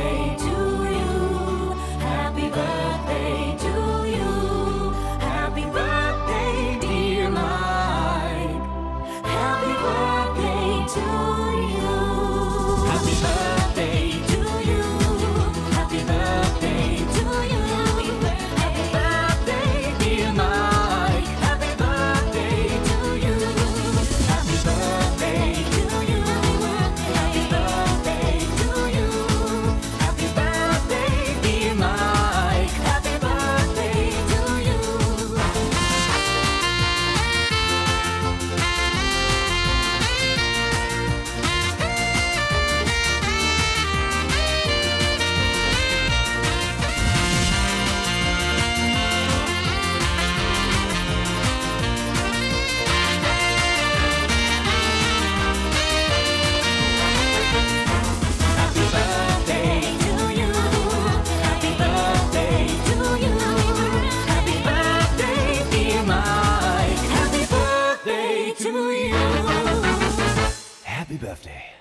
birthday to you. Happy birthday to you. Happy birthday, dear Mike. Happy birthday to you. Happy birthday to you. Happy birthday to you. Happy birthday, dear Mike. Happy birthday to you. Happy birthday to you. Happy birthday to you. Happy birthday, dear Mike. Happy birthday to you. Happy birthday to you. Happy birthday to you. Happy birthday, dear Mike. Happy birthday to you. Happy birthday.